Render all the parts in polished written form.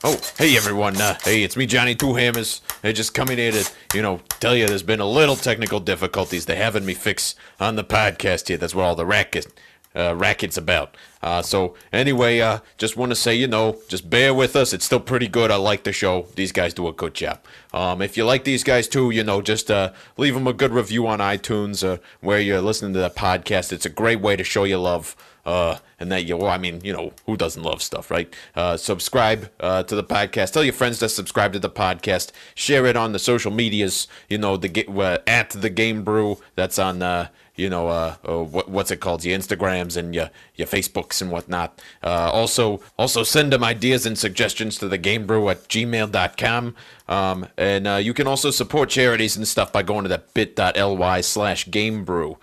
Oh, hey everyone. Hey, it's me, Johnny Two Hammers. I just coming here to, tell you there's been a little technical difficulties they're having me fix on the podcast here. That's what all the racket's about. So anyway, just want to say, just bear with us. It's still pretty good. I like the show. These guys do a good job. If you like these guys too, just leave them a good review on iTunes where you're listening to the podcast. It's a great way to show your love. And that who doesn't love stuff, right? Subscribe to the podcast. Tell your friends to subscribe to the podcast. Share it on the social medias. At the Game Brew. That's on what's it called? Your Instagrams and your Facebooks and whatnot. Also send them ideas and suggestions to the Game Brew at gmail.com. And you can also support charities and stuff by going to that bit.ly/GameBrew.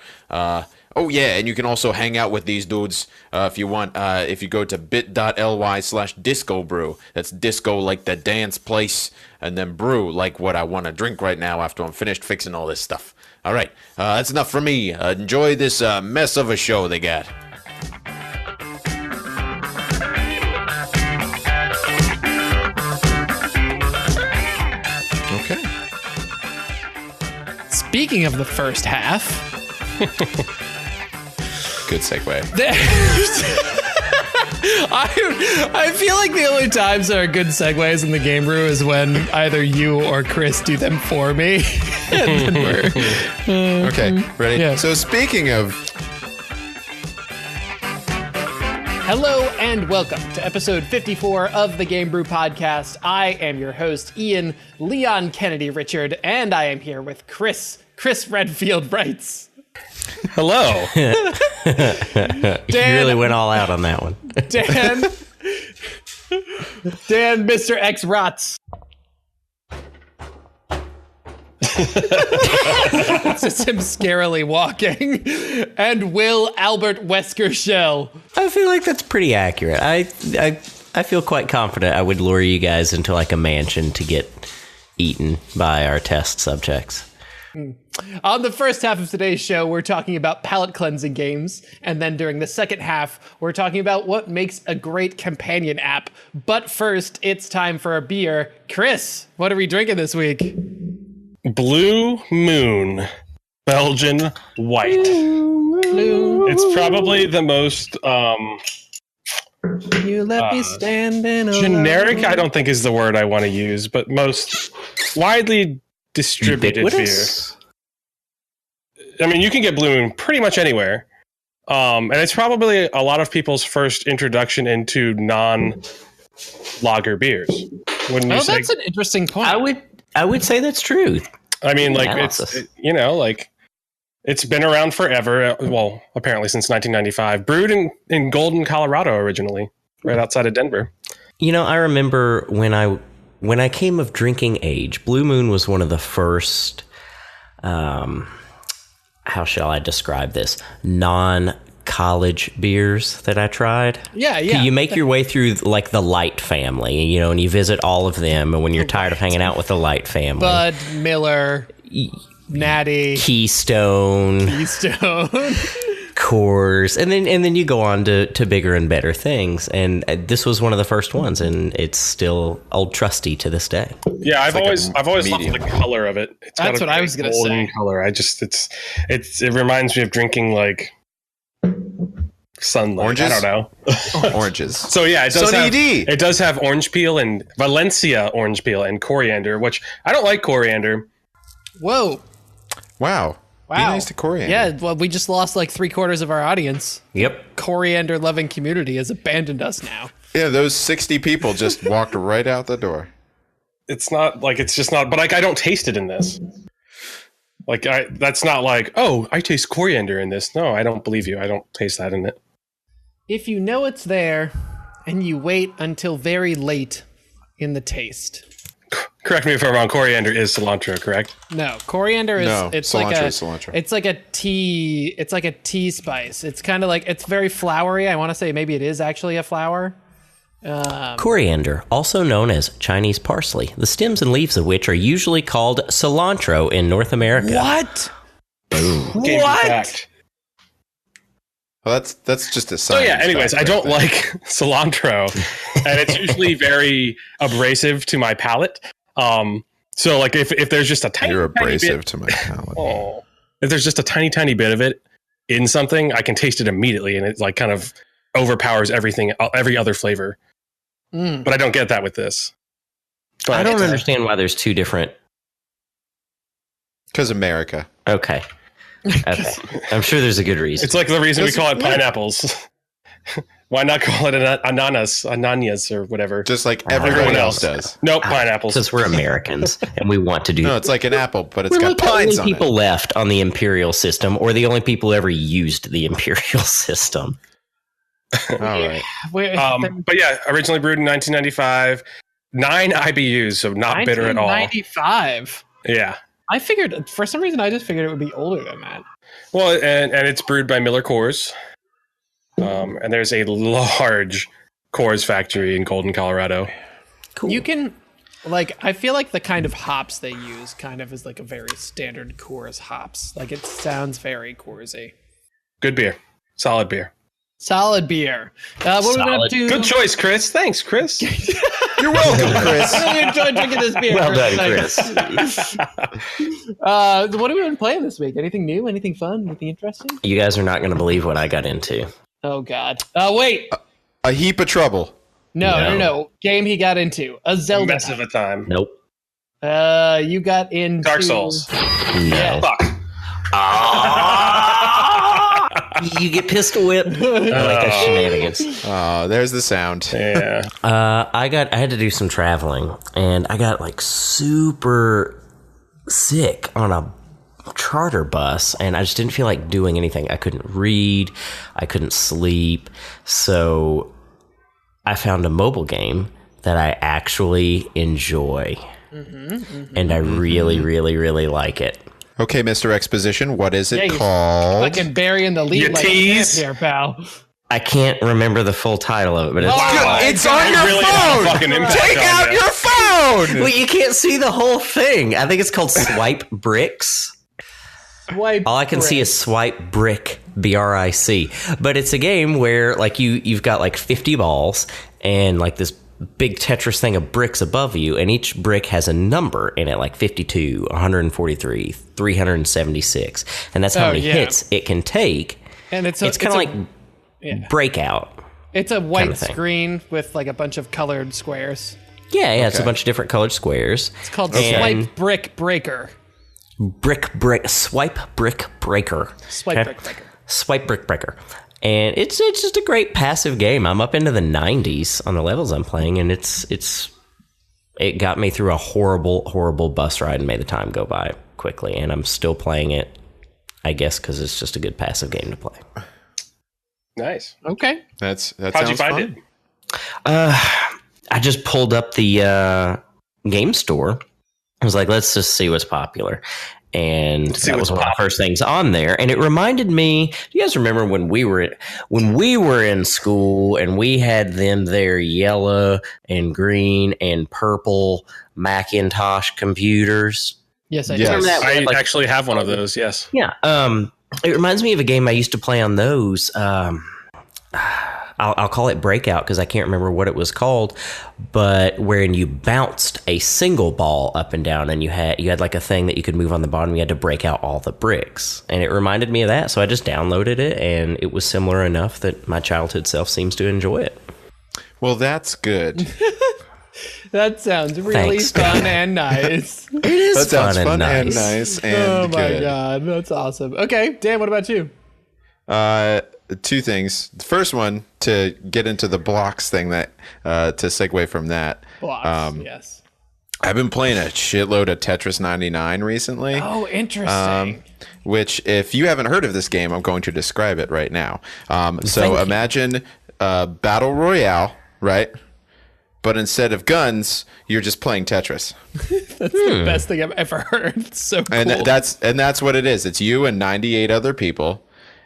Oh, yeah, and you can also hang out with these dudes if you want. If you go to bit.ly/discobrew. That's disco like the dance place, and then brew like what I want to drink right now after I'm finished fixing all this stuff. All right, that's enough for me. Enjoy this mess of a show they got. Okay. Speaking of the first half... Good segue. I feel like the only times there are good segues in the Game Brew is when either you or Chris do them for me. And then okay, ready? Yeah. So speaking of... Hello and welcome to episode 54 of the Game Brew podcast. I am your host, Ian Leon Kennedy Richard, and I am here with Chris Redfield Wrights. Hello. Dan, you really went all out on that one. Dan, Mr. X Rots. It's just him scarily walking. And Will Albert Wesker Shell. I feel like that's pretty accurate. I feel quite confident I would lure you guys into like a mansion to get eaten by our test subjects. On the first half of today's show, we're talking about palate cleansing games. And then during the second half, we're talking about what makes a great companion app. But first, it's time for a beer. Chris, what are we drinking this week? Blue Moon Belgian White. Blue. It's probably the most You let me stand in generic, I don't think is the word I want to use, but most widely distributed Ubiquitous? beer. I mean, you can get Blue Moon pretty much anywhere. And it's probably a lot of people's first introduction into non-lager beers. Wouldn't you say? That's an interesting point. I would say that's true. I mean, like, Analysis. it's been around forever. Well, apparently since 1995. Brewed in Golden, Colorado originally, right outside of Denver. I remember when I came of drinking age, Blue Moon was one of the first, how shall I describe this, non-college beers that I tried. Yeah. You make your way through like the Light family, and you visit all of them. And when you're tired of hanging out with the Light family, Bud, Miller, Natty, Keystone, Coors, and then you go on to bigger and better things. And this was one of the first ones, and it's still old trusty to this day. Yeah, I've always loved the color of it. It's That's what I was gonna say. Color. It reminds me of drinking like sunlight. Oranges? I don't know. Oranges. So yeah, it does have orange peel and Valencia orange peel and coriander, which I don't like coriander. Whoa. Wow. Be nice to coriander. Yeah, well, we just lost like 3/4 of our audience. Yep. Coriander-loving community has abandoned us now. Yeah, those 60 people just walked right out the door. It's not like it's just not, but like I don't taste it in this. Like that's not like, oh, I taste coriander in this. No, I don't believe you. I don't taste that in it. If you know it's there and you wait until very late in the taste. Correct me if I'm wrong. Coriander is cilantro, correct? No, coriander is cilantro. It's like a tea. It's like a tea spice. It's kind of like, it's very flowery. I want to say maybe it is actually a flower. Coriander, also known as Chinese parsley, the stems and leaves of which are usually called cilantro in North America. What? Boom. What? Well, that's just a So sign. yeah, anyways, I don't like cilantro, and it's usually very abrasive to my palate. So like if there's just a tiny, You're abrasive tiny bit, to my palate. oh, if there's just a tiny bit of it in something, I can taste it immediately, and it like kind of overpowers every other flavor. But I don't get that with this. I don't understand why there's two different. Because America. Okay. I'm sure there's a good reason. It's like the reason we call it pineapples. Why not call it ananas or whatever? Just like everyone else does. Nope, pineapples. Because we're Americans and we want to do. No, it's like an apple, but it's We're got like the pines only on people it. left on the imperial system, or the only people who ever used the imperial system. All right. But yeah, originally brewed in 1995, 9 IBUs, so not bitter at all. 1995. Yeah. I figured, for some reason, I just figured it would be older than that. Well, and it's brewed by Miller Coors. And there's a large Coors factory in Golden, Colorado. Cool. You can, like, I feel like the kind of hops they use kind of is like a very standard Coors hops. Like, it sounds very Coorsy. Good beer. Solid beer. Solid beer. What are we going to do? Good choice, Chris. Thanks, Chris. You're welcome, Chris. I really enjoyed drinking this beer. Well done, Chris. What have we been playing this week? Anything new? Anything fun? Anything interesting? You guys are not going to believe what I got into. Oh, God. Wait. A heap of trouble. No. Game he got into. A Zelda. Mess of a time. Nope. You got into Dark Souls. No. Fuck. You get pistol whipped. I like that shenanigans. Oh, there's the sound. Yeah. I had to do some traveling, and I got like super sick on a charter bus, and I just didn't feel like doing anything. I couldn't read, I couldn't sleep, so I found a mobile game that I actually enjoy, and I really, really, really like it. Okay, Mr. Exposition, what is it Yeah, you're called? fucking burying the lead You like a tease. champ here, pal. I can't remember the full title of it, but it's Wow. It's on your really had a phone! fucking impact Take on out you. your phone! well, you can't see the whole thing. I think it's called Swipe Bricks. Swipe All I can see brick. is Swipe Brick, BRIC. But it's a game where like you've got like 50 balls and like this big Tetris thing of bricks above you, and each brick has a number in it, like 52, 143, 376, and that's how Oh, many yeah. hits it can take. And it's It's kind of like yeah. Breakout. It's a white kinda thing. screen with like a bunch of colored squares. Yeah, it's a Okay. bunch of different colored squares. It's called And Swipe Brick Breaker. Swipe Brick Breaker. Swipe Okay? Brick Breaker. Swipe Brick Breaker. And it's just a great passive game. I'm up into the 90s on the levels I'm playing, and it got me through a horrible bus ride and made the time go by quickly. And I'm still playing it, I guess, because it's just a good passive game to play. Nice. Okay. That How'd you sounds find fun. it? I just pulled up the game store. I was like, let's just see what's popular. And See that was what's one of the first things on there. And it reminded me, do you guys remember when we were in school and we had them there yellow and green and purple Macintosh computers? Yes, I Yes. do. Remember that? I Like- actually have one of those, yes. Yeah. It reminds me of a game I used to play on those. I'll call it Breakout because I can't remember what it was called, but wherein you bounced a single ball up and down, and you had like a thing that you could move on the bottom. You had to break out all the bricks, and it reminded me of that. So I just downloaded it, and it was similar enough that my childhood self seems to enjoy it. Well, that's good. That sounds really Thanks. fun and nice. It is That sounds fun fun and and nice. nice and Oh my good. god, that's awesome. Okay, Dan, what about you? Two things. The first one, to get into the blocks thing, that to segue from that. Blocks. Yes. I've been playing a shitload of Tetris 99 recently. Oh, interesting. Which, if you haven't heard of this game, I'm going to describe it right now. So imagine Battle Royale, right? But instead of guns, you're just playing Tetris. That's the best thing I've ever heard. It's so cool. And that's what it is. It's you and 98 other people,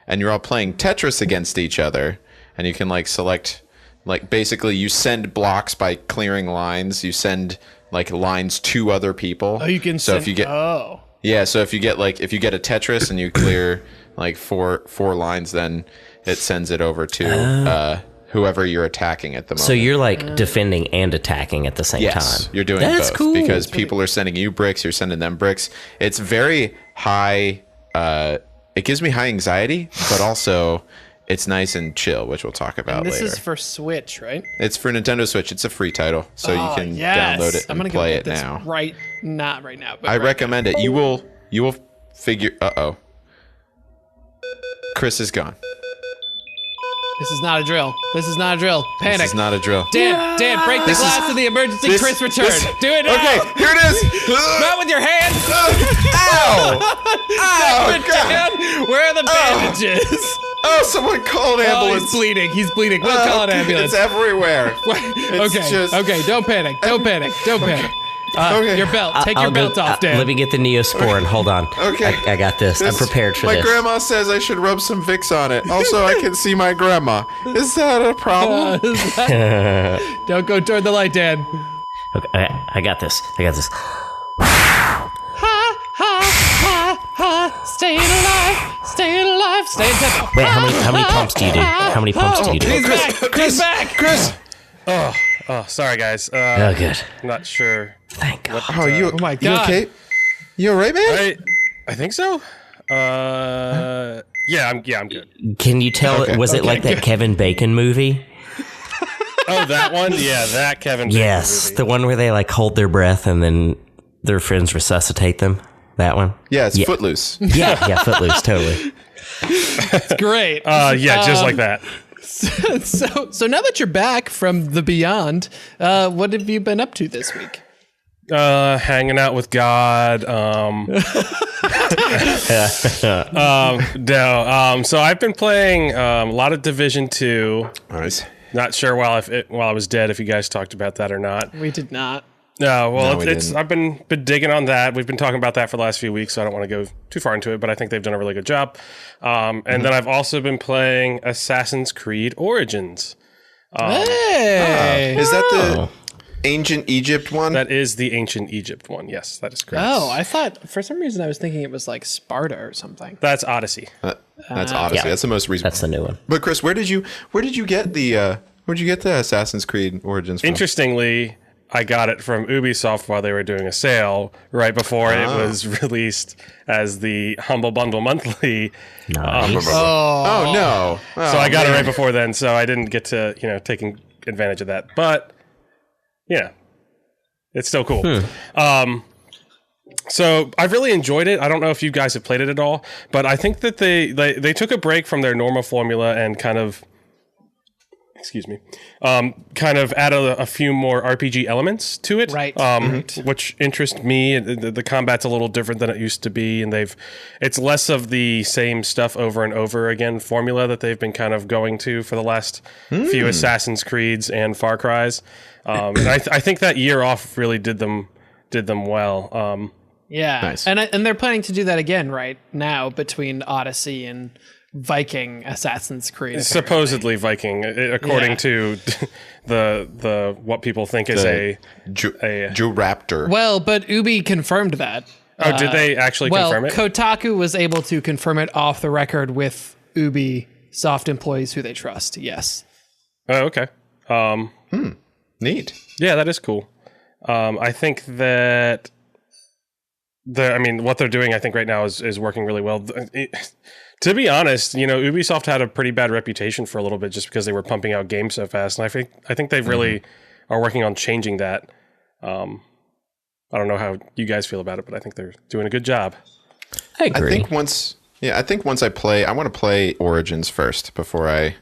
and you're all playing Tetris against each other. And you can like select, like basically you send blocks by clearing lines. You send like lines to other people. Oh, you can. So if you get so if you get a Tetris and you clear like four lines, then it sends it over to whoever you're attacking at the moment. So you're like defending and attacking at the same yes, time. you're doing That's both cool. because people are sending you bricks, you're sending them bricks. It's very high. It gives me high anxiety, but also it's nice and chill, which we'll talk about This later. is for Switch, right? It's for Nintendo Switch. It's a free title, so you can download it I'm and gonna go play get it this now. not right now. But I right recommend it. You will figure. Chris is gone. This is not a drill. This is not a drill. Panic. This is not a drill. Dan, break the glass of the emergency Chris return. Do it now. Okay, here it is. Not with your hands. Ow! Oh, God. Dan, where are the bandages? Oh, someone call an Oh, ambulance. he's bleeding. He's bleeding. We'll call an ambulance. It's everywhere. Okay. just- Okay. Don't panic. Don't panic. Don't panic. Okay. Your belt. Take I'll your belt go- off, Dan. Let me get the Neosporin. Hold on. Okay. I got this. I'm prepared for my this. grandma says I should rub some Vicks on it. Also, I can see my grandma. Is that a problem? Don't go toward the light, Dan. Okay, I got this. I got this. Staying alive. Staying alive. Staying tempo. Wait, how many pumps do you do? How many pumps do you do? He's back. He's back. Chris. Oh, sorry guys. Oh, good. Not sure. Thank God. Oh, you. Oh my You God. okay? You all right, man? I think so. Yeah, I'm good. Can you tell? Okay. Was it like that Kevin Bacon movie? Oh, that one? Yeah, that Kevin Bacon Yes, movie. the one where they like hold their breath and then their friends resuscitate them. That one. Yeah, it's Footloose. Yeah, Footloose, totally. It's great. Yeah, just like that. So now that you're back from the beyond, what have you been up to this week? Hanging out with God. No. So I've been playing a lot of Division 2. Nice. Not sure while I was dead if you guys talked about that or not. We did not. No, well, No, we it's didn't. I've been digging on that. We've been talking about that for the last few weeks, so I don't want to go too far into it, but I think they've done a really good job. And then I've also been playing Assassin's Creed Origins. Hey. Is that the ancient Egypt one? That is the ancient Egypt one. Yes, that is correct. Oh, I thought for some reason I was thinking it was like Sparta or something. That's Odyssey. That's Odyssey. yeah. That's the most recent. That's the new one. But Chris, where did you get the Assassin's Creed Origins from? Interestingly, I got it from Ubisoft while they were doing a sale right before it was released as the Humble Bundle Monthly. Nice. Oh no! So I got it right before then, so I didn't get to, taking advantage of that. But, yeah, it's still cool. So I've really enjoyed it. I don't know if you guys have played it at all, but I think that they took a break from their normal formula and kind of added a few more RPG elements to it, Right. Which interest me. The combat's a little different than it used to be, and it's less of the same stuff over and over again formula that they've been kind of going to for the last few Assassin's Creeds and Far Cry's. And I think that year off really did them well. Yeah. Nice. And they're planning to do that again right now between Odyssey and Viking Assassin's Creed. apparently. Supposedly Viking, according to the what people think is a Raptor. Well, but Ubi confirmed that. Oh, did they actually Well, confirm it? Kotaku was able to confirm it off the record with Ubisoft employees who they trust. Yes. Oh, okay. Neat. Yeah, that is cool. I think that what they're doing, I think right now is working really well. To be honest, Ubisoft had a pretty bad reputation for a little bit just because they were pumping out games so fast, and I think they really are working on changing that. I don't know how you guys feel about it, but I think they're doing a good job. I agree. I think once I play, I want to play Origins first before I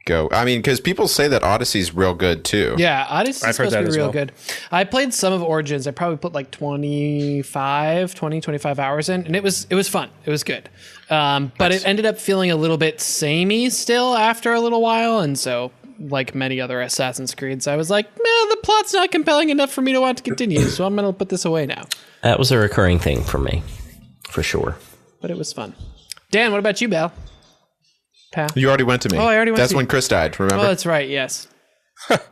go. I mean, because people say that Odyssey's real good too. Yeah, Odyssey's I've heard supposed to that be as real well. good. I played some of Origins. I probably put like 25 hours in, and it was fun. It was good. But it ended up feeling a little bit samey still after a little while, and so like many other Assassin's Creeds, I was like, man, the plot's not compelling enough for me to want to continue, so I'm going to put this away now. That was a recurring thing for me, for sure. But it was fun. Dan, what about you, Bal? Pal? You already went to me. Oh, I already went That's to you. when Chris died, remember? Oh, that's right, yes.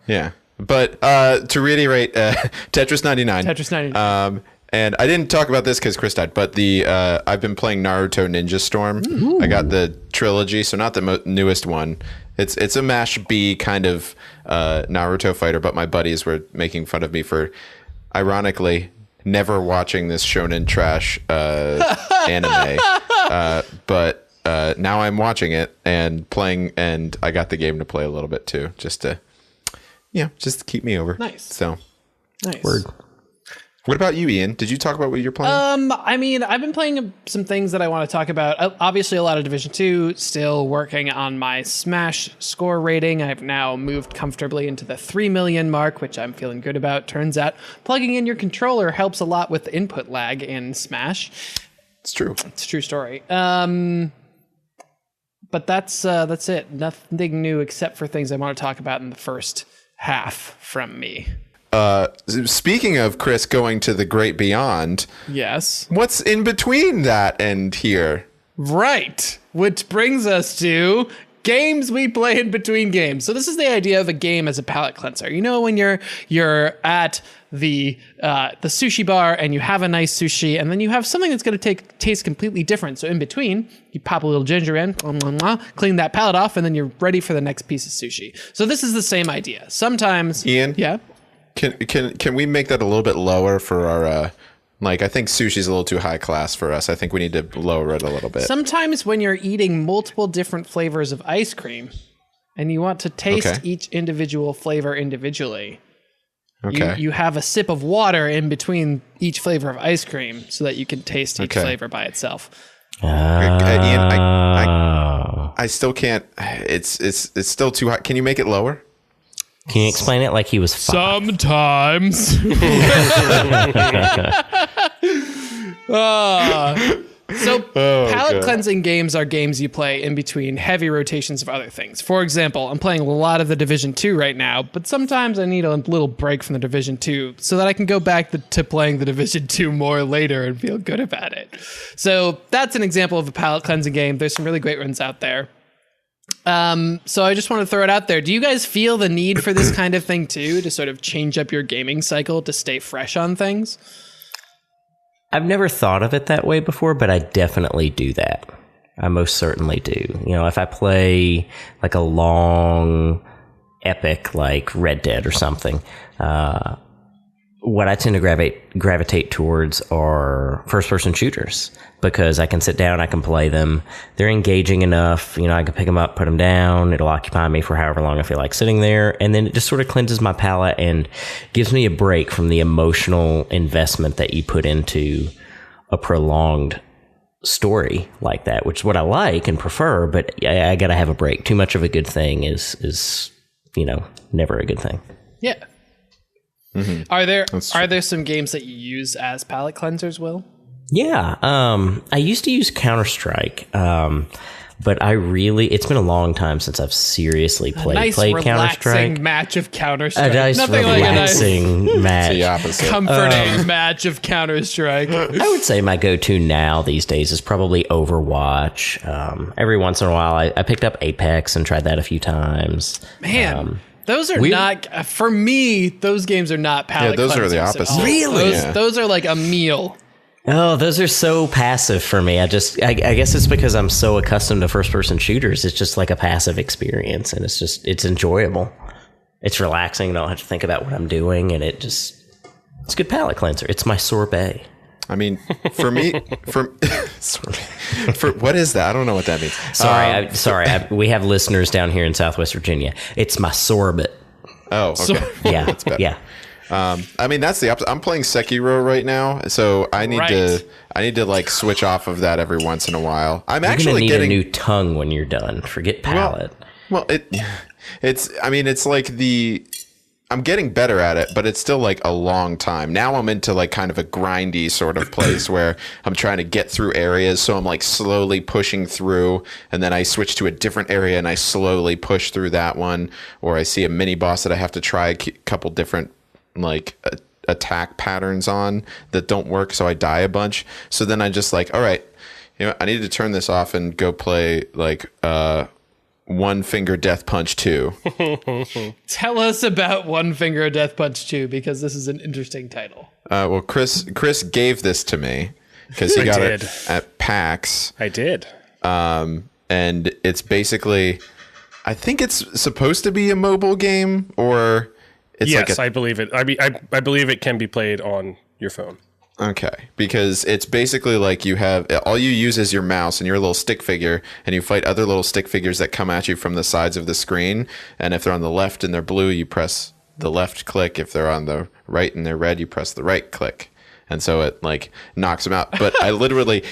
Yeah. But to reiterate, Tetris 99. Tetris 99. And I didn't talk about this because Chris died, but I've been playing Naruto Ninja Storm. Ooh. I got the trilogy, so not the newest one. It's a Mash B kind of Naruto fighter, but my buddies were making fun of me for, ironically, never watching this shonen trash anime. But now I'm watching it and playing, and I got the game to play a little bit too, just to keep me over. Nice. So, nice. Word. What about you, Ian? Did you talk about what you're playing? I mean, I've been playing some things that I want to talk about. Obviously, a lot of Division 2, still working on my Smash score rating. I've now moved comfortably into the 3 million mark, which I'm feeling good about. Turns out plugging in your controller helps a lot with input lag in Smash. It's true. It's a true story. But that's it. Nothing new except for things I want to talk about in the first half from me. Speaking of Chris going to the great beyond, yes, what's in between that and here? Right, which brings us to games we play in between games. So this is the idea of a game as a palate cleanser. You know, when you're at the sushi bar and you have a nice sushi, and then you have something that's going to taste completely different. So in between, you pop a little ginger in, clean that palate off, and then you're ready for the next piece of sushi. So this is the same idea. Sometimes, Ian, yeah. Can we make that a little bit lower for our I think sushi's a little too high class for us. I think we need to lower it a little bit. Sometimes when you're eating multiple different flavors of ice cream and you want to taste each individual flavor individually, you have a sip of water in between each flavor of ice cream so that you can taste each flavor by itself. Ian, I still can't. It's still too high. Can you make it lower? Can you explain it like he was 5? Sometimes. Palate cleansing games are games you play in between heavy rotations of other things. For example, I'm playing a lot of the Division 2 right now, but sometimes I need a little break from the Division 2 so that I can go back to playing the Division 2 more later and feel good about it. So that's an example of a palate cleansing game. There's some really great ones out there. So I just want to throw it out there. Do you guys feel the need for this kind of thing too, to sort of change up your gaming cycle to stay fresh on things? I've never thought of it that way before, but I definitely do that. I most certainly do. You know, if I play like a long epic like Red Dead or something, what I tend to gravitate towards are first-person shooters because I can sit down, I can play them. They're engaging enough. You know, I can pick them up, put them down. It'll occupy me for however long I feel like sitting there. And then it just sort of cleanses my palate and gives me a break from the emotional investment that you put into a prolonged story like that, which is what I like and prefer, but I got to have a break. Too much of a good thing is, you know, never a good thing. Yeah. Mm-hmm. Are there some games that you use as palate cleansers, Will? Yeah, I used to use Counter-Strike, but it's been a long time since I've seriously played Counter-Strike. Match of Counter-Strike. A nice relaxing match. The opposite. Comforting match of Counter-Strike. I would say my go-to now these days is probably Overwatch. Every once in a while, I picked up Apex and tried that a few times. Man. Those are not, for me, those games are not palate cleansers. Yeah, those are the opposite. Really? Those are like a meal. Oh, those are so passive for me. I guess it's because I'm so accustomed to first-person shooters. It's just like a passive experience, and it's enjoyable. It's relaxing. I don't have to think about what I'm doing, and it's a good palate cleanser. It's my sorbet. I mean, for me, for what is that? I don't know what that means. Sorry. We have listeners down here in Southwest Virginia. It's my sorbet. Oh, okay. Yeah, that's better. Yeah. I mean, that's the opposite. I'm playing Sekiro right now, so I need to like switch off of that every once in a while. I'm You're actually gonna need getting a new tongue when you're done. Forget palate. Well, it's like I'm getting better at it, but it's still like a long time. Now I'm into like kind of a grindy sort of place where I'm trying to get through areas. So I'm like slowly pushing through, and then I switch to a different area and I slowly push through that one. Or I see a mini boss that I have to try a couple different like attack patterns on that don't work. So I die a bunch. So then I just like, all right, you know, I need to turn this off and go play like, One Finger Death Punch 2. Tell us about One Finger Death Punch 2, because this is an interesting title. Well, Chris gave this to me because he got it at PAX. I did. And it's basically, I think it's supposed to be a mobile game, or it's yes, like I believe it. I mean, I believe it can be played on your phone. Okay, because it's basically like you have, all you use is your mouse and your little stick figure, and you fight other little stick figures that come at you from the sides of the screen. And if they're on the left and they're blue, you press the left click. If they're on the right and they're red, you press the right click. And so it like knocks them out. But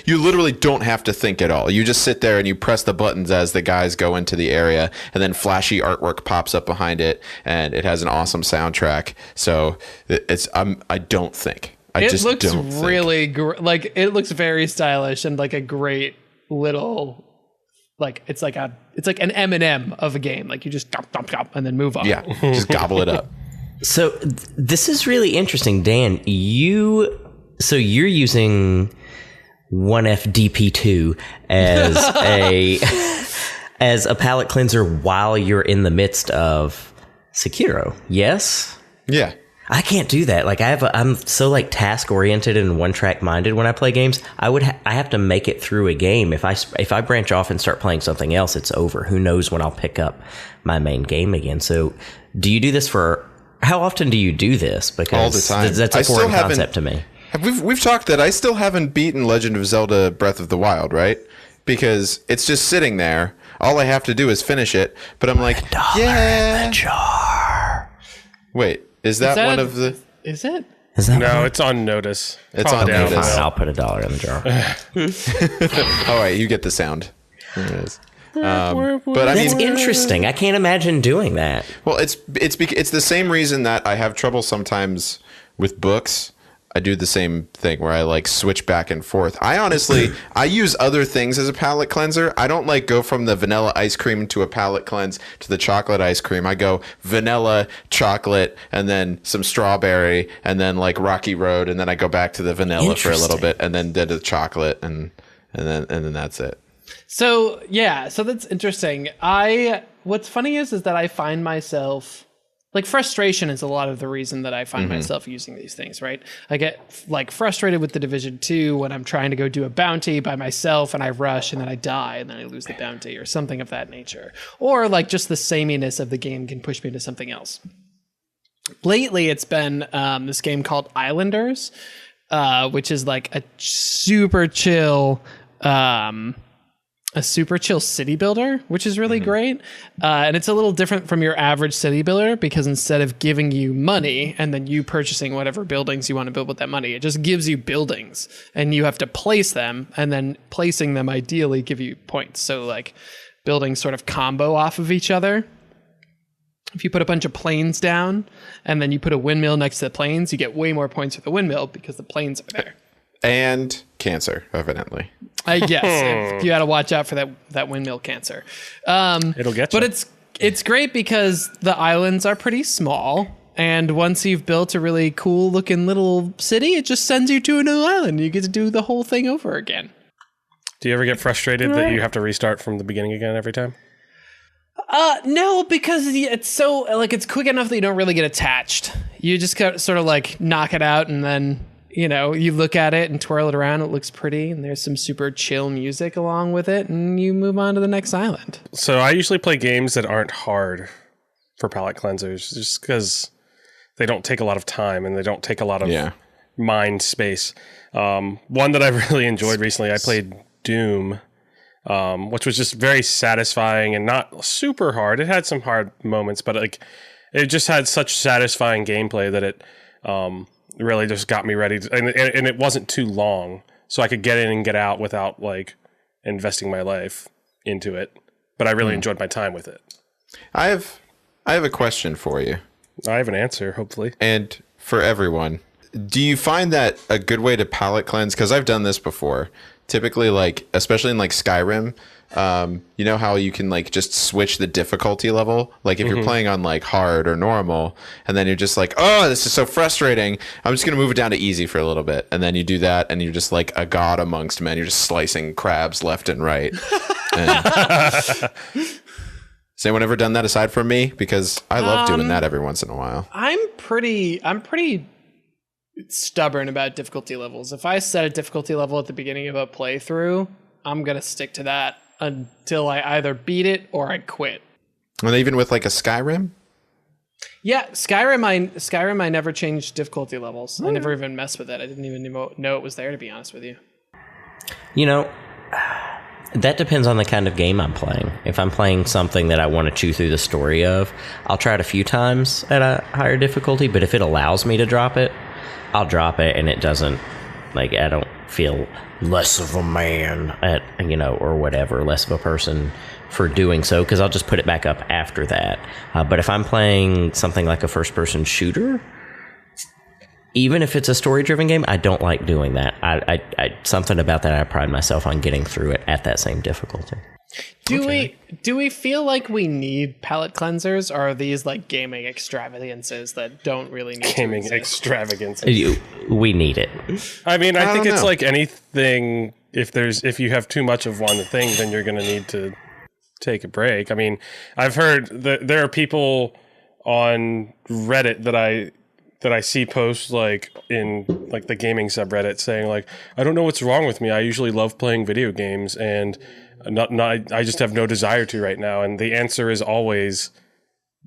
you literally don't have to think at all. You just sit there and you press the buttons as the guys go into the area, and then flashy artwork pops up behind it, and it has an awesome soundtrack. So I don't think. It looks really like it looks very stylish and like a great little, like it's like an M&M of a game. Like you just dump and then move on. Yeah, just gobble it up. So this is really interesting, Dan. You're using 1FDP2 as a palate cleanser while you're in the midst of Sekiro. Yes? Yeah. I can't do that. Like I'm so like task oriented and one track minded when I play games. I have to make it through a game. If I branch off and start playing something else, it's over. Who knows when I'll pick up my main game again. So do you do this how often do you do this? Because all the time. That's a foreign concept to me. We've talked that I still haven't beaten Legend of Zelda Breath of the Wild, right? Because it's just sitting there. All I have to do is finish it. But I'm like, yeah. The jar. Wait, is that one of the? Is it? Is that No, it's on notice. It's on down. notice. fine, I'll put $1 in the jar. All right, you get the sound. There it is. But I That's mean, interesting. I can't imagine doing that. well, it's the same reason that I have trouble sometimes with books. I do the same thing where I like switch back and forth. I use other things as a palate cleanser. I don't like go from the vanilla ice cream to a palate cleanse to the chocolate ice cream. I go vanilla, chocolate, and then some strawberry, and then like Rocky Road, and then I go back to the vanilla for a little bit, and then to the chocolate, and then that's it. So yeah, so that's interesting. What's funny is that I find myself, like, frustration is a lot of the reason that I find myself using these things, right? I get like frustrated with the Division 2 when I'm trying to go do a bounty by myself and I rush and then I die and then I lose the bounty or something of that nature. Or like just the sameness of the game can push me into something else. Lately, it's been this game called Islanders, which is like a super chill city builder, which is really great. And it's a little different from your average city builder because instead of giving you money and then you purchasing whatever buildings you want to build with that money, it just gives you buildings and you have to place them, and then placing them ideally give you points. So like buildings sort of combo off of each other. If you put a bunch of planes down and then you put a windmill next to the planes, you get way more points for the windmill because the planes are there. And cancer, evidently. Yes, you got to watch out for that windmill cancer. It'll get you. But it's great because the islands are pretty small, and once you've built a really cool looking little city, it just sends you to a new island. You get to do the whole thing over again. Do you ever get frustrated that you have to restart from the beginning again every time? No, because it's so like it's quick enough that you don't really get attached. You just sort of like knock it out, and then you look at it and twirl it around. It looks pretty, and there's some super chill music along with it, and you move on to the next island. So I usually play games that aren't hard for palate cleansers, just because they don't take a lot of time and they don't take a lot of mind space. One that I really enjoyed recently, I played Doom. Which was just very satisfying and not super hard. It had some hard moments, but like it just had such satisfying gameplay that it really just got me ready. And it wasn't too long, so I could get in and get out without like investing my life into it. But I really enjoyed my time with it. I have a question for you. I have an answer, hopefully. And for everyone, do you find that a good way to palate cleanse? Because I've done this before. Typically, like, especially in like Skyrim, you know how you can like just switch the difficulty level? Like if you're playing on like hard or normal, and then you're just like, oh, this is so frustrating. I'm just going to move it down to easy for a little bit. And then you do that, and you're just like a god amongst men. You're just slicing crabs left and right. Has anyone ever done that aside from me? Because I love doing that every once in a while. I'm pretty stubborn about difficulty levels. If I set a difficulty level at the beginning of a playthrough, I'm gonna stick to that until I either beat it or I quit. And even with like a Skyrim? Yeah, Skyrim I never changed difficulty levels. I never even messed with it. I didn't even know it was there, to be honest with you. You know, that depends on the kind of game I'm playing. If I'm playing something that I want to chew through the story of, I'll try it a few times at a higher difficulty, but if it allows me to drop it, I'll drop it, and it doesn't, like, I don't feel less of a man at, you know, or whatever, less of a person for doing so, because I'll just put it back up after that. But if I'm playing something like a first-person shooter, even if it's a story-driven game, I don't like doing that. I something about that, I pride myself on getting through it at that same difficulty. Do we feel like we need palate cleansers, or are these like gaming extravagances that don't really need Gaming to exist? extravagance. We need it. I mean, I think don't it's know. like anything. If you have too much of one thing, then you're going to need to take a break. I mean, I've heard that there are people on Reddit that I see posts like in like the gaming subreddit saying like, I don't know what's wrong with me. I usually love playing video games and I just have no desire to right now. And the answer is always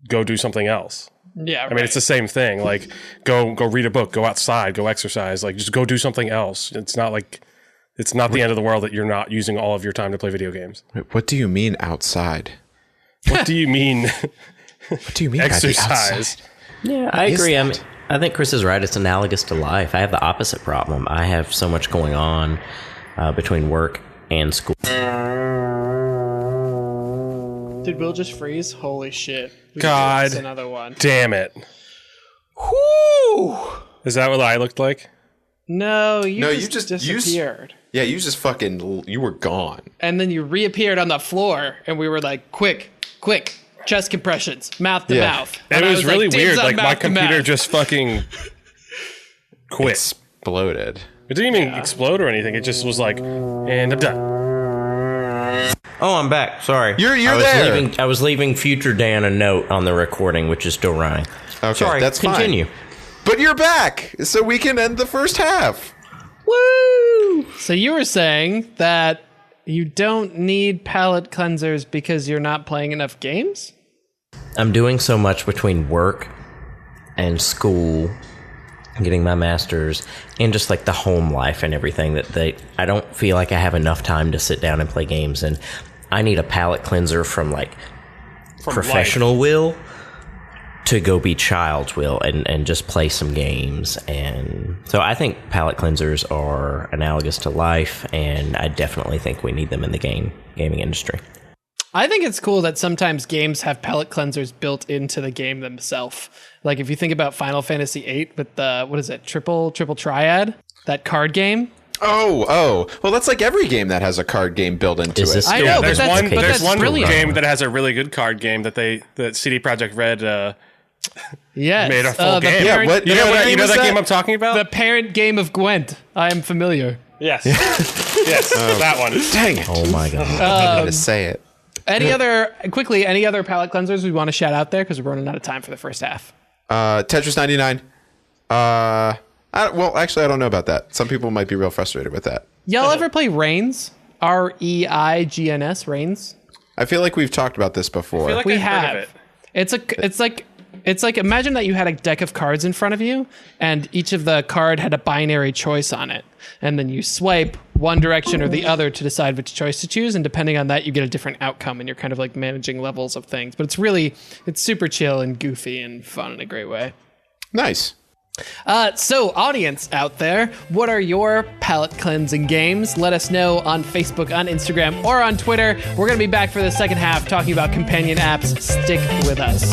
go do something else. Yeah, I mean, it's the same thing. Like go read a book, go outside, go exercise, like just go do something else. It's not the end of the world that you're not using all of your time to play video games. Wait, what do you mean outside? What do you mean What do you mean by the exercise? outside? Yeah, I is agree. that? I think Chris is right. It's analogous to life. I have the opposite problem. I have so much going on between work and school. Did Will just freeze? Holy shit! God. That's another one. Damn it. Whoo! Is that what I looked like? No, you you just just- you s- disappeared. Yeah, you just fucking, you were gone. And then you reappeared on the floor, and we were like, quick, chest compressions, mouth to Yeah. mouth. And And it I was really "Dibs weird. on Like my mouth to computer mouth." just fucking quit. Exploded. It didn't even explode or anything. It just was like, and I'm done. Oh, I'm back. Sorry. You're I was there. I was leaving future Dan a note on the recording, which is still running. Okay, Sorry, that's fine. continue. But you're back, so we can end the first half. Woo! So you were saying that you don't need palate cleansers because you're not playing enough games? I'm doing so much between work and school, getting my master's, and just like the home life and everything that I don't feel like I have enough time to sit down and play games, and I need a palate cleanser from like professional will to go be child's will and just play some games. And so I think palate cleansers are analogous to life, and I definitely think we need them in the gaming industry. I think it's cool that sometimes games have palate cleansers built into the game themselves. Like if you think about Final Fantasy VIII with the, what is it, triple triad, that card game. Oh. Well, that's like every game that has a card game built into Is it. this I still- know, but There's that's, one. but There's that's one brilliant. game that has a really good card game that CD Projekt Red Yes. made a full the game. Yeah, parent- what? You know what that game is game I'm talking about? The parent game of Gwent. I am familiar. Yes. Yes, that one. Dang it. Oh my god. I had to say it. Any other palate cleansers we want to shout out there? Because we're running out of time for the first half. Tetris 99. Well, actually, I don't know about that. Some people might be real frustrated with that. Y'all ever play Reigns? REIGNS, Reigns? I feel like we've talked about this before. feel like We I've heard have. of it. It's like imagine that you had a deck of cards in front of you, and each of the card had a binary choice on it, and then you swipe one direction or the other to decide which choice to choose, and depending on that, you get a different outcome, and you're kind of like managing levels of things. But it's super chill and goofy and fun in a great way. Nice. So, audience out there, what are your palate cleansing games? Let us know on Facebook, on Instagram, or on Twitter. We're going to be back for the second half talking about companion apps. Stick with us.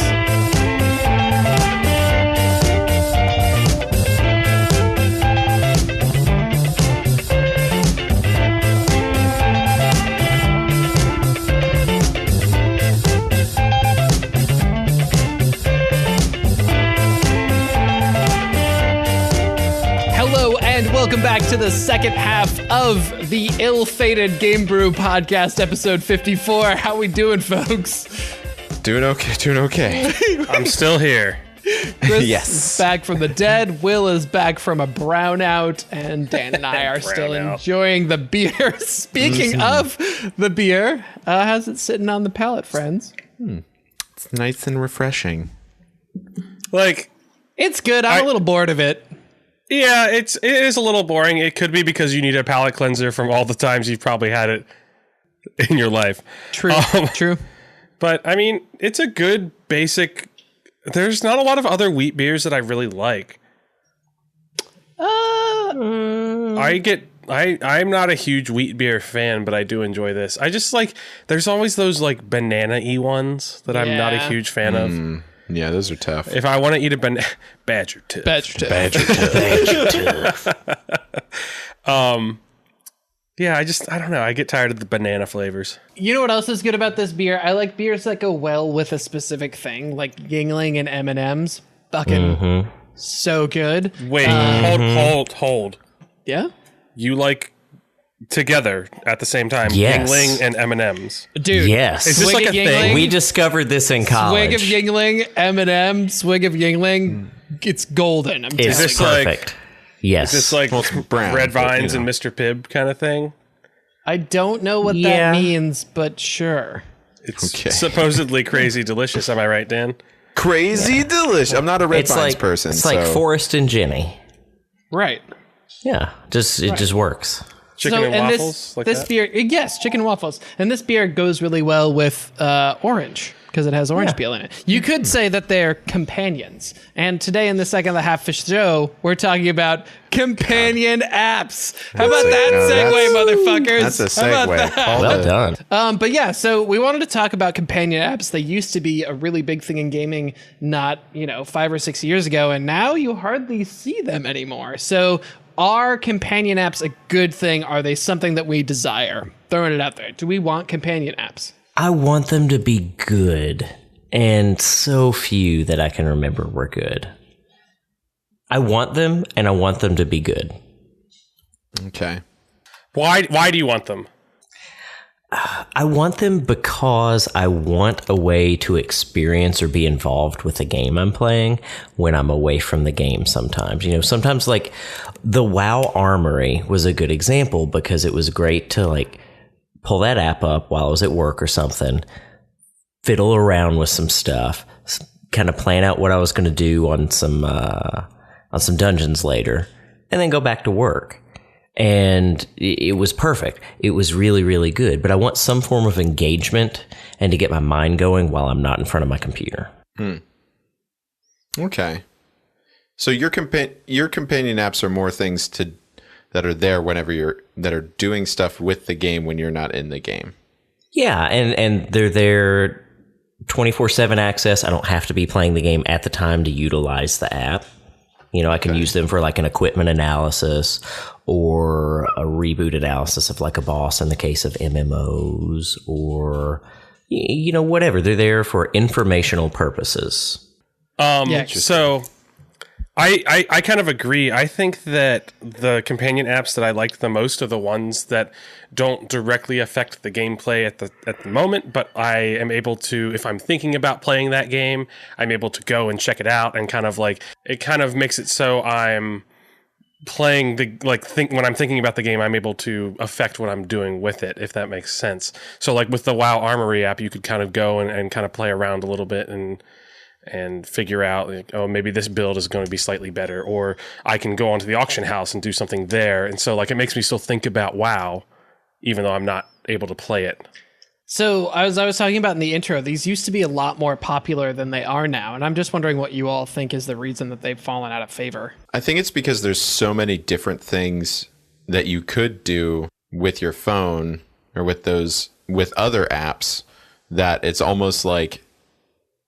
Hello and welcome back to the second half of the Ill-Fated Game Brew podcast, episode 54. How we doing, folks? Doing okay. Doing okay. I'm still here. Chris Yes. is back from the dead. Will is back from a brownout, and Dan and I are still Brownout. enjoying the beer. Speaking of the beer, how's it sitting on the palate, friends? It's nice and refreshing. Like, It's good. I'm a little bored of it. yeah, it is a little boring. It could be because you need a palate cleanser from all the times you've probably had it in your life. True. True. But I mean, it's a good basic. There's not a lot of other wheat beers that I really like. I'm not a huge wheat beer fan, but I do enjoy this. I just like, there's always those like banana-y ones that I'm not a Yeah. huge fan of. Yeah, those are tough. If I want to eat a banana, Badger Tip. Yeah, I don't know. I get tired of the banana flavors. You know what else is good about this beer? I like beers that go well with a specific thing, like Yingling and M&M's. Fucking so good. Wait, hold. Yeah? You like together at the same time, Yes. Yingling and M&M's. Dude. Yes. Is this Swig like of a Yingling, thing? We discovered this in college. Swig of Yingling, M&M, swig of Yingling. It's golden. I'm It's telling this you. like- perfect. Yes. It's like Well, it's brown, Red but, Vines you know. and Mr. Pibb kind of thing. I don't know what Yeah. that means, but sure. It's Okay. supposedly crazy delicious. Am I right, Dan? Crazy delicious. I'm not a Red it's Vines like person. It's like so- Forrest and Jenny. Right. Yeah, it just works. Chicken and waffles this, like this that? beer, yes, chicken and waffles. And this beer goes really well with orange because it has orange peel in it. You could say that they're companions. And today in the second half of the show, we're talking about companion apps. How about that No, segue, that's- motherfuckers? That's a How about segue. that? All Well the- done. But yeah, so we wanted to talk about companion apps. They used to be a really big thing in gaming, not, 5 or 6 years ago, and now you hardly see them anymore. So are companion apps a good thing? Are they something that we desire? Throwing it out there. Do we want companion apps? I want them to be good, and so few that I can remember were good. I want them, and I want them to be good. Okay. Why do you want them? I want them because I want a way to experience or be involved with the game I'm playing when I'm away from the game sometimes. Sometimes like the WoW Armory was a good example because it was great to like pull that app up while I was at work or something, fiddle around with some stuff, kind of plan out what I was going to do on some dungeons later, and then go back to work. And it was perfect. It was really, really good. But I want some form of engagement and to get my mind going while I'm not in front of my computer. Okay. So your companion apps are more things that are there whenever that are doing stuff with the game when you're not in the game. Yeah, and they're there 24/7 access. I don't have to be playing the game at the time to utilize the app. I can use them for like an equipment analysis or a reboot analysis of like a boss in the case of MMOs or, whatever. They're there for informational purposes. So I kind of agree. I think that the companion apps that I like the most are the ones that don't directly affect the gameplay at the moment, but I am able to, if I'm thinking about playing that game, I'm able to go and check it out and kind of like, it kind of makes it so I'm playing when I'm thinking about the game, I'm able to affect what I'm doing with it, if that makes sense. So like with the WoW Armory app, you could kind of go and kind of play around a little bit and figure out, like, oh, maybe this build is going to be slightly better, or I can go onto the auction house and do something there. And so like it makes me still think about WoW, even though I'm not able to play it. So as I was talking about in the intro, these used to be a lot more popular than they are now. And I'm just wondering what you all think is the reason that they've fallen out of favor. I think it's because there's so many different things that you could do with your phone or with other apps that it's almost like,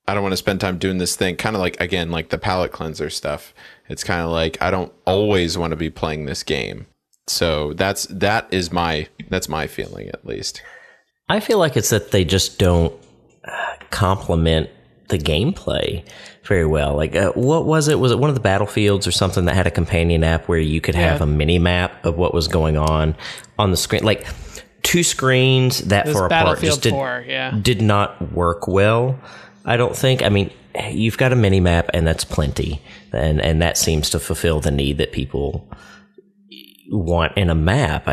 I don't want to spend time doing this thing. Kind of like, again, like the palate cleanser stuff. It's kind of like, I don't always want to be playing this game. So that's my feeling, at least. I feel like it's that they just don't complement the gameplay very well. Like, what was it? Was it one of the Battlefields or something that had a companion app where you could have a mini map of what was going on the screen? Like, two screens that It was far apart Battlefield just 4, did not work well. I don't think. I mean, you've got a mini map, and that's plenty, and that seems to fulfill the need that people want in a map.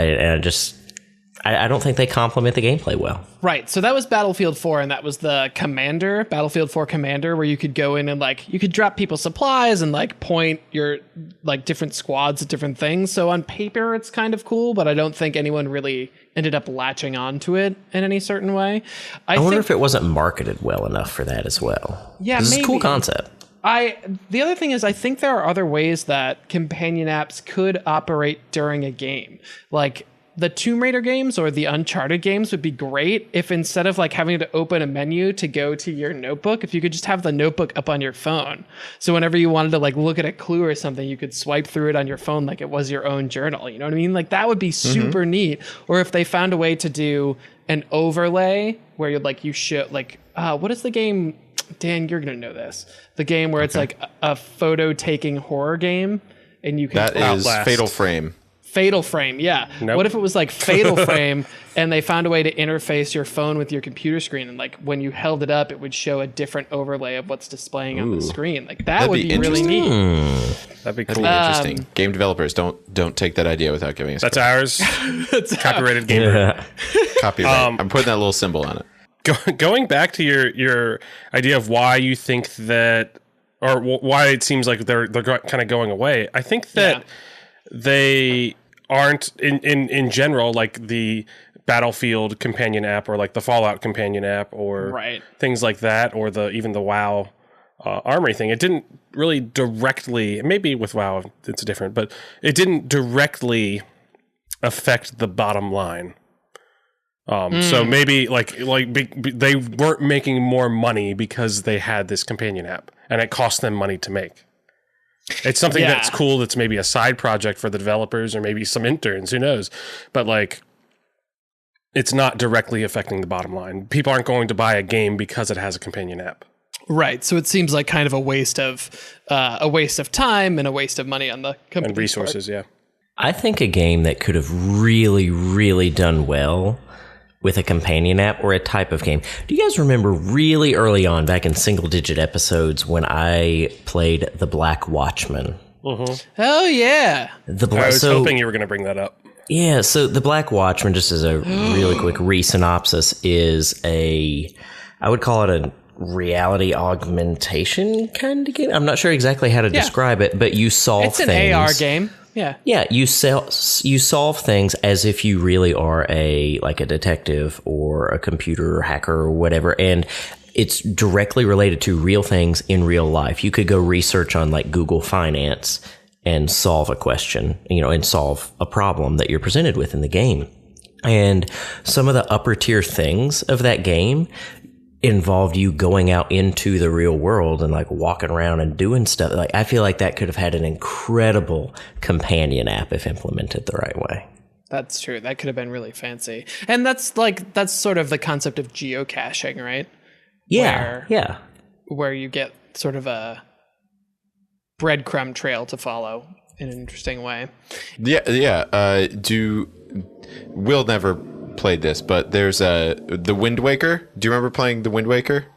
I don't think they complement the gameplay well. Right. So that was Battlefield 4, and that was the Commander, Battlefield 4 Commander, where you could go in and like you could drop people supplies and like point your like different squads at different things. So on paper it's kind of cool, but I don't think anyone really ended up latching onto it in any certain way. I wonder if it wasn't marketed well enough for that as well. Yeah, this maybe. is a cool concept. The other thing is I think there are other ways that companion apps could operate during a game. Like the Tomb Raider games or the Uncharted games would be great if instead of like having to open a menu to go to your notebook, if you could just have the notebook up on your phone. So whenever you wanted to like look at a clue or something, you could swipe through it on your phone like it was your own journal. You know what I mean? Like that would be super neat. Or if they found a way to do an overlay where you're like, you should like, what is the game? Dan, you're going to know this. The game where it's like a photo taking horror game and you can That is Outlast. Fatal Frame. Fatal Frame, yeah. Nope. What if it was like Fatal Frame and they found a way to interface your phone with your computer screen and like when you held it up, it would show a different overlay of what's displaying on the screen. Like that That'd would be be really neat. That'd be That'd cool. be interesting. Game developers don't take that idea without giving us That's ours. Copyrighted gamer. copyright. I'm putting that little symbol on it. Going back to your idea of why you think that, or why it seems like they're kind of going away. I think that they aren't in general like the Battlefield companion app or like the Fallout companion app or things like that, or even the WoW Armory thing. It didn't really directly, maybe with WoW it's different, but it didn't directly affect the bottom line. So maybe they weren't making more money because they had this companion app and it cost them money to make. It's something that's cool. That's maybe a side project for the developers or maybe some interns, who knows? But like, it's not directly affecting the bottom line. People aren't going to buy a game because it has a companion app. Right. So it seems like kind of a waste of time and a waste of money on the company And resources. Yeah. I think a game that could have really, really done well with a companion app or a type of game. Do you guys remember really early on, back in single-digit episodes, when I played The Black Watchman? Oh, yeah. I was hoping you were going to bring that up. Yeah, so The Black Watchman, just as a really quick re-synopsis, is I would call it a reality augmentation kind of game. I'm not sure exactly how to describe it, but you solve things. It's an AR game. Yeah. Yeah, you solve things as if you really are a detective or a computer hacker or whatever, and it's directly related to real things in real life. You could go research on like Google Finance and solve a question, and solve a problem that you're presented with in the game. And some of the upper tier things of that game involved you going out into the real world and like walking around and doing stuff. Like I feel like that could have had an incredible companion app if implemented the right way. That's true. That could have been really fancy. And that's sort of the concept of geocaching, right? Yeah. Where you get sort of a breadcrumb trail to follow in an interesting way. Yeah. Will never played this, but there's the Wind Waker. Do you remember playing the Wind Waker?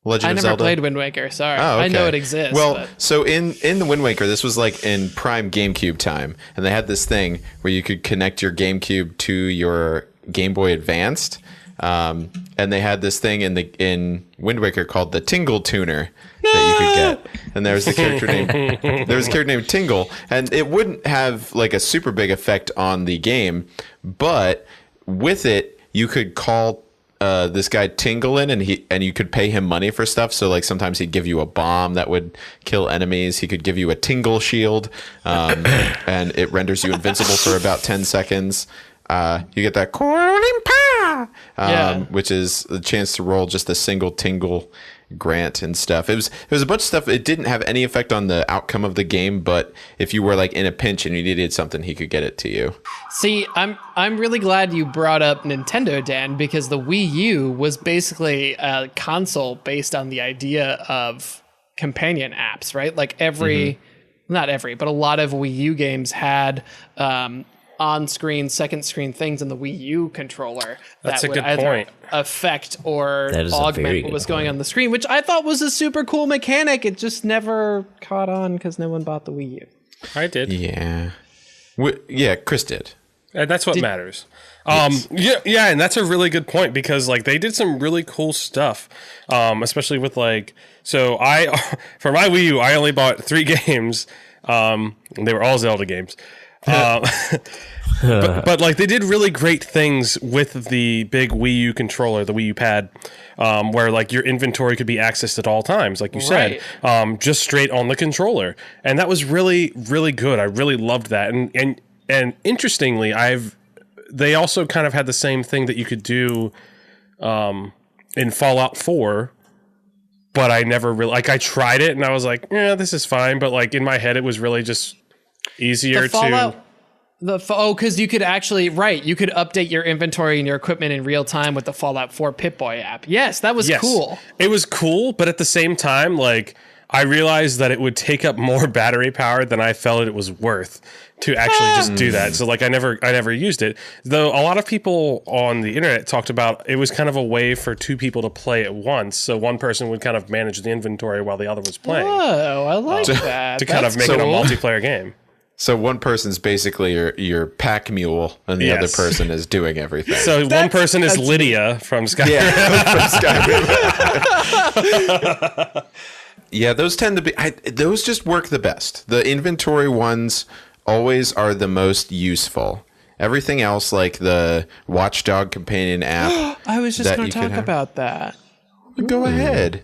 Legend I of never Zelda? played Wind Waker. Sorry. Oh, okay. I know it exists. Well, so in the Wind Waker, this was like in prime GameCube time, and they had this thing where you could connect your GameCube to your Game Boy Advanced, and they had this thing in Wind Waker called the Tingle Tuner that you could get, and there was a character named Tingle, and it wouldn't have like a super big effect on the game, but with it you could call this guy Tingle in, and you could pay him money for stuff. So like sometimes he'd give you a bomb that would kill enemies. He could give you a Tingle shield, and it renders you invincible for about 10 seconds. You get that which is the chance to roll just a single Tingle grant and stuff. It was a bunch of stuff. It didn't have any effect on the outcome of the game, but if you were like in a pinch and you needed something, he could get it to you. See, I'm really glad you brought up Nintendo, Dan, because the Wii U was basically a console based on the idea of companion apps, right? Like not every, but a lot of Wii U games had on-screen, second-screen things in the Wii U controller That's that a would good either point. affect or That is a very augment what good was going on the screen, which I thought was a super cool mechanic. It just never caught on because no one bought the Wii U. I did. Yeah. Yeah, Chris did. And that's what matters. Yeah, and that's a really good point because like they did some really cool stuff, especially with like. So I, for my Wii U, I only bought 3 games. They were all Zelda games. But like they did really great things with the big Wii U controller, the Wii U pad, where like your inventory could be accessed at all times, like you said, just straight on the controller, and that was really really good. I really loved that, and interestingly, they also kind of had the same thing that you could do in Fallout 4. But I never really like. I tried it and I was like, "Yeah, this is fine." But like in my head, it was really just easier to. Because you could actually you could update your inventory and your equipment in real time with the Fallout 4 Pip-Boy app. Yes, that was cool. It was cool, but at the same time, like I realized that it would take up more battery power than I felt it was worth to actually just do that. So like I never used it. Though a lot of people on the internet talked about it was kind of a way for 2 people to play at once. So one person would kind of manage the inventory while the other was playing. Oh, I like that. To kind of make it a multiplayer game. So one person's basically your pack mule, and the other person is doing everything. So one person is Lydia from Skyrim. Yeah, yeah, those tend to be. Those just work the best. The inventory ones always are the most useful. Everything else, like the Watchdog companion app, I was just going to talk about that. Go ahead.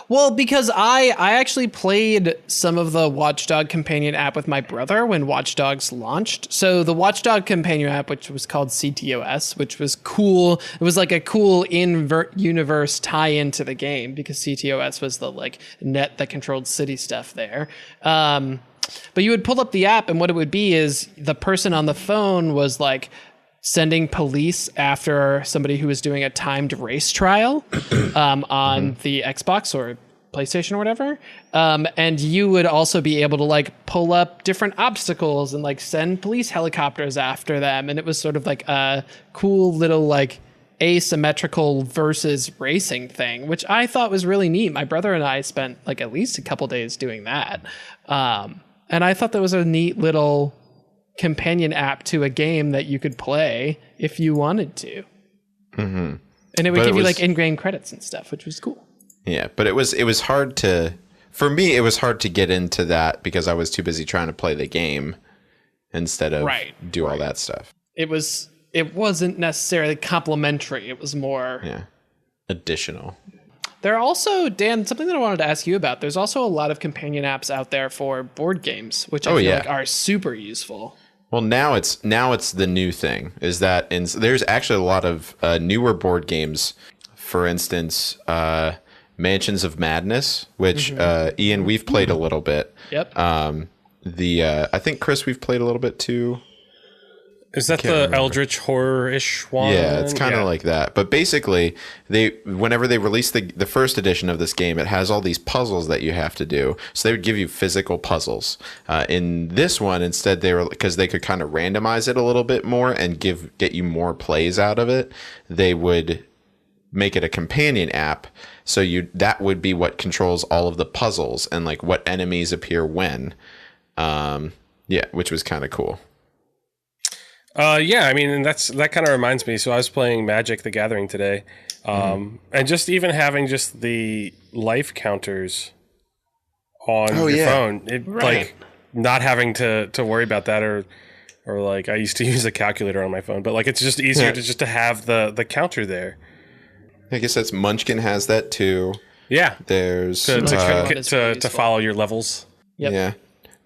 Well, because I actually played some of the Watchdog companion app with my brother when Watch Dogs launched. So the Watchdog companion app, which was called CTOS, which was cool. It was like a cool in-universe tie-in to the game because CTOS was the like net that controlled city stuff there. But you would pull up the app and what it would be is the person on the phone was like sending police after somebody who was doing a timed race trial on the Xbox or PlayStation or whatever. And you would also be able to like pull up different obstacles and like send police helicopters after them. And it was sort of like a cool little like asymmetrical versus racing thing, which I thought was really neat. My brother and I spent like at least a couple days doing that. And I thought that was a neat little companion app to a game that you could play if you wanted to. Mm-hmm. And it would give you like in-game credits and stuff, which was cool. Yeah, but it was hard to, for me, it was hard to get into that because I was too busy trying to play the game instead of do all that stuff. It wasn't necessarily complimentary. It was more additional. There are also, Dan, something that I wanted to ask you about. There's also a lot of companion apps out there for board games, which I feel like are super useful. Well, now it's the new thing is that there's actually a lot of newer board games. For instance, Mansions of Madness, which Ian, we've played a little bit. Yep. I think Chris, we've played a little bit too. Is that the Eldritch horror-ish one? Yeah, it's kind of like that. But basically, whenever they released the first edition of this game, it has all these puzzles that you have to do. So they would give you physical puzzles. In this one, instead, because they could kind of randomize it a little bit more and get you more plays out of it, they would make it a companion app. So that would be what controls all of the puzzles and like what enemies appear when. Which was kind of cool. I mean, and that kind of reminds me. So I was playing Magic: The Gathering today, and just even having just the life counters on your phone, like not having to worry about that, or like I used to use a calculator on my phone, but like it's just easier to have the counter there. I guess that's Munchkin has that too. Yeah, there's to follow your levels. Yep. Yeah.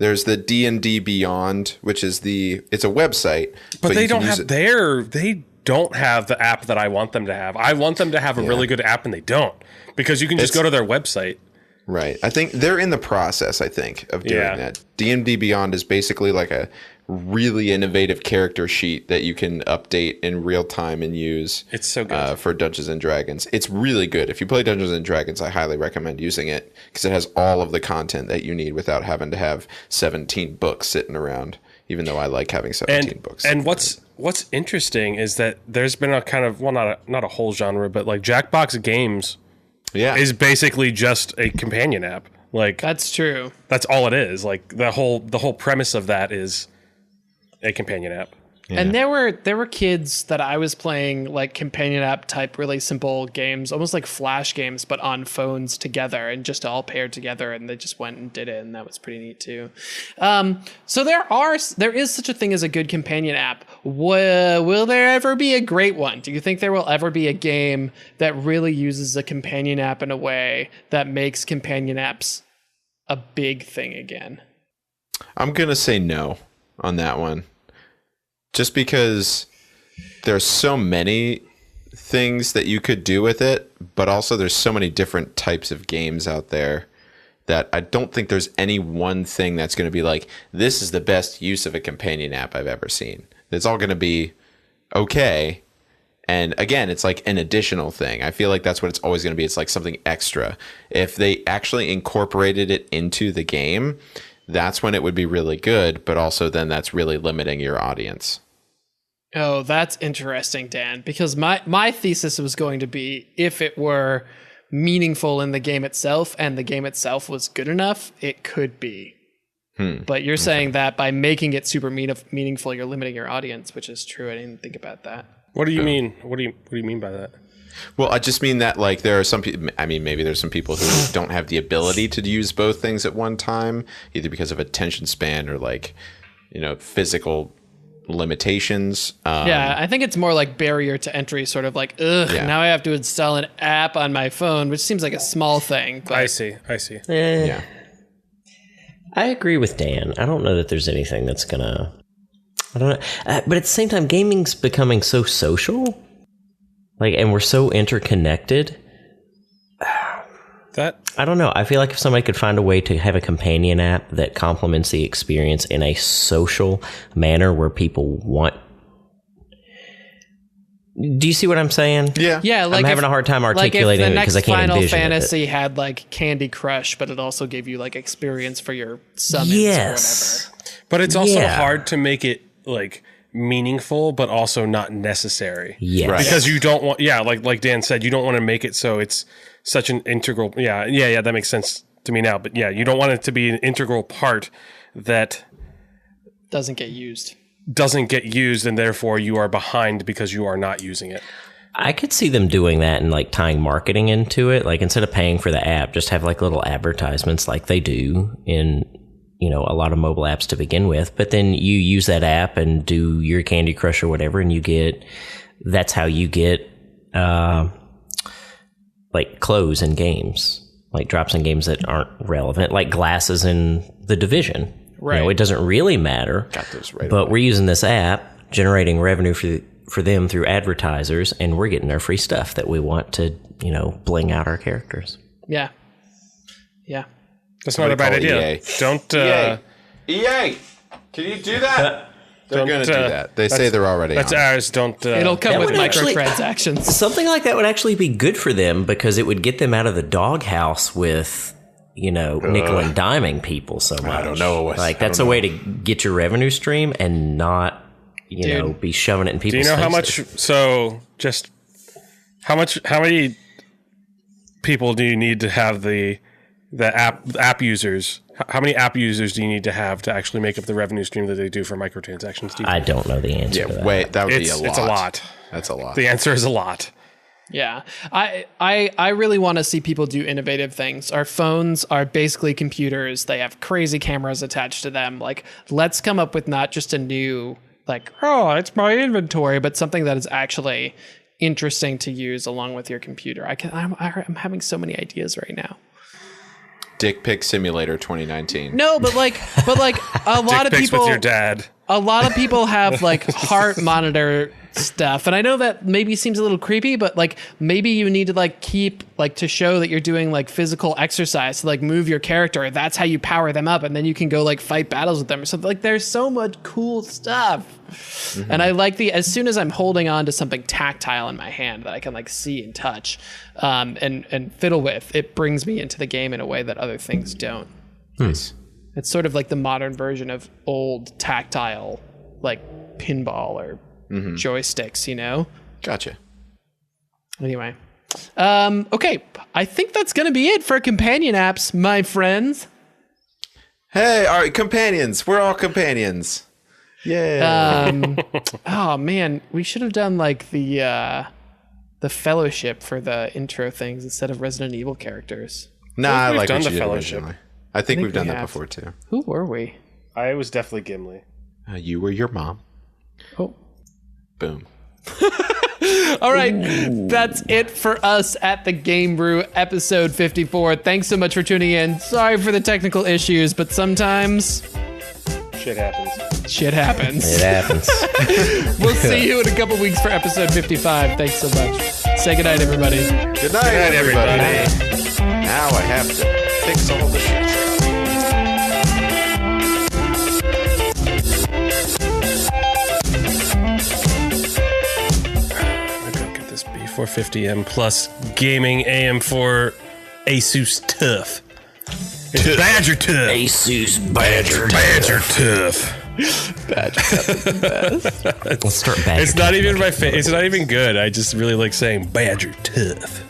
There's the D&D Beyond, which is it's a website. But they don't have they don't have the app that I want them to have. I want them to have a really good app, and they don't, because you can just go to their website. Right. I think they're in the process, of doing that. D&D Beyond is basically like a really innovative character sheet that you can update in real time and use. It's so good. For Dungeons and Dragons. It's really good. If you play Dungeons and Dragons, I highly recommend using it because it has all of the content that you need without having to have 17 books sitting around. even though I like having 17 books. And what's interesting is that there's been a kind of, well, not a whole genre, but like Jackbox Games is basically just a companion app. Like That's true. that's all it is. Like the whole premise of that is a companion app. And there were kids that I was playing like companion app type really simple games, almost like flash games, but on phones together and just all paired together, and they just went and did it, and that was pretty neat too. So there is such a thing as a good companion app. Will there ever be a great one? Do you think there will ever be a game that really uses a companion app in a way that makes companion apps a big thing again? I'm going to say no on that one. Just because there's so many things that you could do with it, but also there's so many different types of games out there that I don't think there's any one thing that's going to be like, this is the best use of a companion app I've ever seen. It's all going to be okay. And again, it's like an additional thing. I feel like that's what it's always going to be. It's like something extra. If they actually incorporated it into the game, that's when it would be really good, but also then that's really limiting your audience. Oh, that's interesting, Dan, because my thesis was going to be if it were meaningful in the game itself and the game itself was good enough, it could be. But you're saying that by making it super meaningful, you're limiting your audience, which is true. I didn't think about that. What do you mean? What do you mean by that? Well, I just mean that like there are some people, I mean, maybe there's some people who don't have the ability to use both things at one time, either because of attention span or like, physical limitations. Yeah, I think it's more like barrier to entry, sort of like, now I have to install an app on my phone, which seems like a small thing. But I see. Yeah. I agree with Dan. I don't know that there's anything that's gonna. I don't know, but at the same time, gaming's becoming so social, and we're so interconnected. I don't know. I feel like if somebody could find a way to have a companion app that complements the experience in a social manner where people want. Do you see what I'm saying? Yeah. Like I'm having a hard time articulating it because I can't Final envision Fantasy it. had like Candy Crush, but it also gave you like experience for your summons Yes. or whatever. But it's also hard to make it like meaningful, but also not necessary. Yes. Right. Because you don't want, like Dan said, you don't want to make it so it's such an integral. Yeah, that makes sense to me now. But yeah, you don't want it to be an integral part that Doesn't get used. And therefore you are behind because you are not using it. I could see them doing that and like tying marketing into it. Like instead of paying for the app, just have like little advertisements like they do in, a lot of mobile apps to begin with. But then you use that app and do your Candy Crush or whatever, and that's how you get like clothes in games, like drops in games that aren't relevant, like glasses in The Division. Right. It doesn't really matter. Got those right But away. we're using this app, generating revenue for them through advertisers, and we're getting their free stuff that we want to, bling out our characters. Yeah. That's not a bad Somebody call idea. EA. Don't. EA, can you do that? They're going to do uh, that. They say they're already That's on. ours. Don't. It'll come That with would actually- microtransactions. Something like that would actually be good for them because it would get them out of the doghouse with, nickel and diming people so much. I don't know. That's a way to get your revenue stream and not, be shoving it in people's Do you know how much? faces. So just how many people do you need to have the app users? How many app users do you need to have to actually make up the revenue stream that they do for microtransactions? Do you I don't know the answer to that. That would be a lot. It's a lot. That's a lot. The answer is a lot. Yeah. I really want to see people do innovative things. Our phones are basically computers. They have crazy cameras attached to them. Like, let's come up with not just a new, it's my inventory, but something that is actually interesting to use along with your computer. I'm having so many ideas right now. Dick Pic Simulator 2019. No, but a lot of Dick pics people with your dad. a lot of people have heart monitor stuff, and I know that maybe seems a little creepy, but maybe you need to keep to show that you're doing physical exercise to move your character. That's how you power them up, and then you can go fight battles with them or something. There's so much cool stuff. Mm-hmm. And I as soon as I'm holding on to something tactile in my hand that I can see and touch and fiddle with, it brings me into the game in a way that other things don't. Nice. It's sort of like the modern version of old tactile, like pinball or joysticks, you know? Gotcha. Anyway. Okay. I think that's going to be it for companion apps, my friends. Hey, all right, companions. We're all companions. Yeah. Oh man, we should have done like the Fellowship for the intro things instead of Resident Evil characters. Nah, I we've like done what the you did Fellowship. originally. I think we've done we that have. before too. Who were we? I was definitely Gimli. You were your mom. Oh. Boom. All right, that's it for us at the Game Brew episode 54. Thanks so much for tuning in. Sorry for the technical issues, but sometimes Shit happens. shit happens. It happens. We'll see you in a couple weeks for episode 55. Thanks so much. Say goodnight, everybody. Good night, everybody. Now I have to fix all the shit. I gotta get this B450M Plus Gaming AM4 Asus Tough. It's Badger Tough. Asus Badger. Badger Tough. Let's start Badger. It's not even my face. It's not even good. I just really like saying Badger Tough.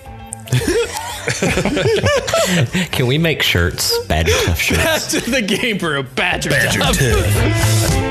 Can we make shirts? Badger Tough shirts. Back to the Game Brew. Badger Badger Tough. Tough.